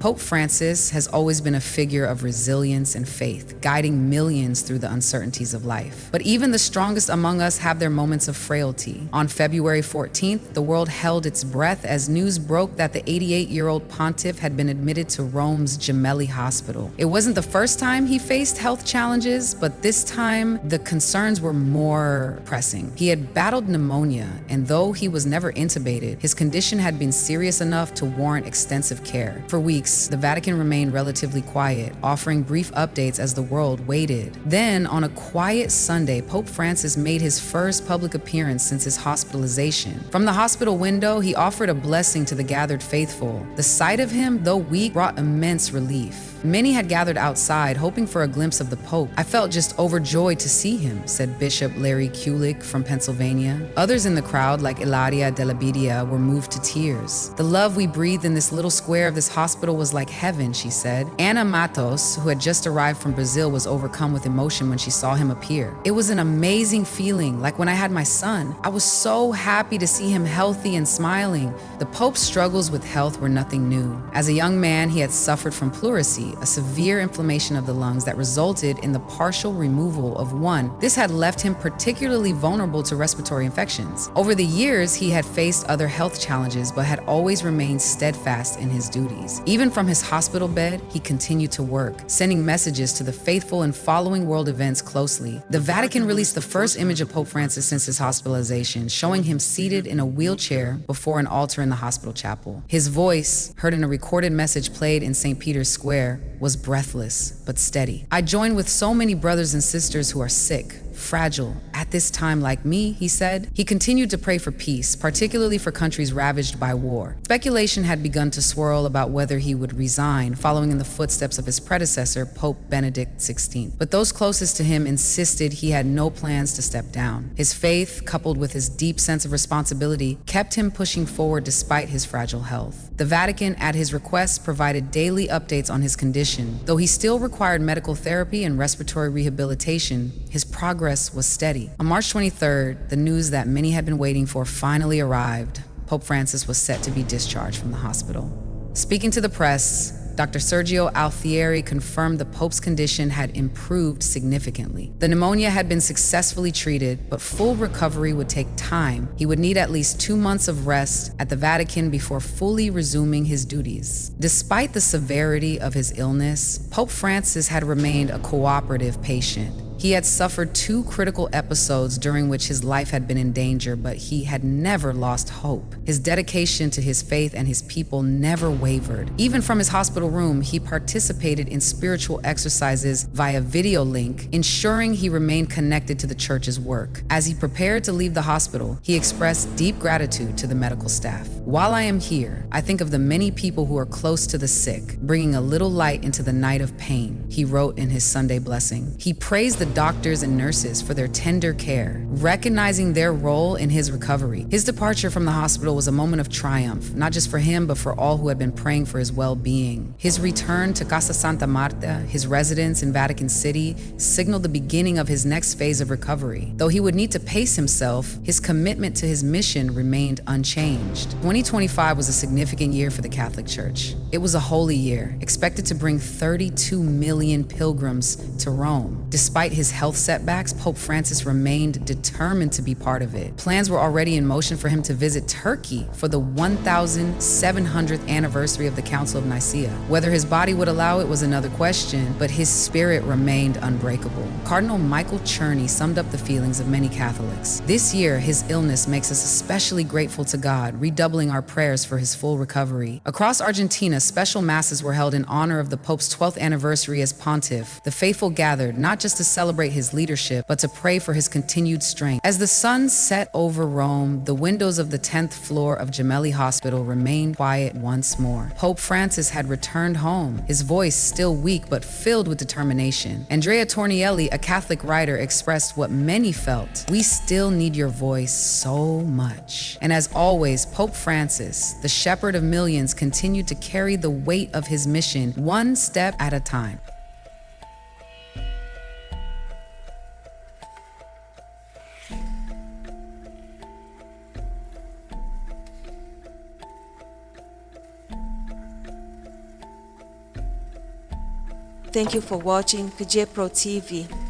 Pope Francis has always been a figure of resilience and faith, guiding millions through the uncertainties of life. But even the strongest among us have their moments of frailty. On February 14th, the world held its breath as news broke that the 88-year-old pontiff had been admitted to Rome's Gemelli hospital. It wasn't the first time he faced health challenges, but this time the concerns were more pressing. He had battled pneumonia, and though he was never intubated, his condition had been serious enough to warrant extensive care. For weeks, the Vatican remained relatively quiet, offering brief updates as the world waited. Then, on a quiet Sunday, Pope Francis made his first public appearance since his hospitalization. From the hospital window, he offered a blessing to the gathered faithful. The sight of him, though weak, brought immense relief. Many had gathered outside, hoping for a glimpse of the Pope. "I felt just overjoyed to see him," said Bishop Larry Kulik from Pennsylvania. Others in the crowd, like Ilaria de la Bidia, were moved to tears. "The love we breathed in this little square of this hospital was like heaven," she said. Ana Matos, who had just arrived from Brazil, was overcome with emotion when she saw him appear. "It was an amazing feeling, like when I had my son. I was so happy to see him healthy and smiling." The Pope's struggles with health were nothing new. As a young man, he had suffered from pleurisy, a severe inflammation of the lungs that resulted in the partial removal of one. This had left him particularly vulnerable to respiratory infections. Over the years, he had faced other health challenges, but had always remained steadfast in his duties. Even from his hospital bed, he continued to work, sending messages to the faithful and following world events closely. The Vatican released the first image of Pope Francis since his hospitalization, showing him seated in a wheelchair before an altar in the hospital chapel. His voice, heard in a recorded message played in St. Peter's Square, was breathless but steady. "I join with so many brothers and sisters who are sick, fragile, at this time like me," he said. He continued to pray for peace, particularly for countries ravaged by war. Speculation had begun to swirl about whether he would resign, following in the footsteps of his predecessor, Pope Benedict XVI. But those closest to him insisted he had no plans to step down. His faith, coupled with his deep sense of responsibility, kept him pushing forward despite his fragile health. The Vatican, at his request, provided daily updates on his condition. Though he still required medical therapy and respiratory rehabilitation, his progress was steady. On March 23rd, the news that many had been waiting for finally arrived. Pope Francis was set to be discharged from the hospital. Speaking to the press, Dr. Sergio Alfieri confirmed the Pope's condition had improved significantly. The pneumonia had been successfully treated, but full recovery would take time. He would need at least 2 months of rest at the Vatican before fully resuming his duties. Despite the severity of his illness, Pope Francis had remained a cooperative patient. He had suffered 2 critical episodes during which his life had been in danger, but he had never lost hope. His dedication to his faith and his people never wavered. Even from his hospital room, he participated in spiritual exercises via video link, ensuring he remained connected to the church's work. As he prepared to leave the hospital, he expressed deep gratitude to the medical staff. "While I am here, I think of the many people who are close to the sick, bringing a little light into the night of pain," he wrote in his Sunday blessing. He praised the doctors and nurses for their tender care, recognizing their role in his recovery. His departure from the hospital was a moment of triumph, not just for him, but for all who had been praying for his well-being. His return to Casa Santa Marta, his residence in Vatican City, signaled the beginning of his next phase of recovery. Though he would need to pace himself, his commitment to his mission remained unchanged. 2025 was a significant year for the Catholic Church. It was a holy year, expected to bring 32 million pilgrims to Rome. Despite his health setbacks, Pope Francis remained determined to be part of it. Plans were already in motion for him to visit Turkey for the 1700th anniversary of the Council of Nicaea. Whether his body would allow it was another question, but his spirit remained unbreakable. Cardinal Michael Czerny summed up the feelings of many Catholics. "This year, his illness makes us especially grateful to God, redoubling our prayers for his full recovery." Across Argentina, special masses were held in honor of the Pope's 12th anniversary as pontiff. The faithful gathered not just to celebrate his leadership, but to pray for his continued strength. As the sun set over Rome, the windows of the 10th floor of Gemelli Hospital remained quiet once more. Pope Francis had returned home, his voice still weak but filled with determination. Andrea Tornielli, a Catholic writer, expressed what many felt: "We still need your voice so much." And as always, Pope Francis, the shepherd of millions, continued to carry the weight of his mission one step at a time. Thank you for watching KJ Pro TV.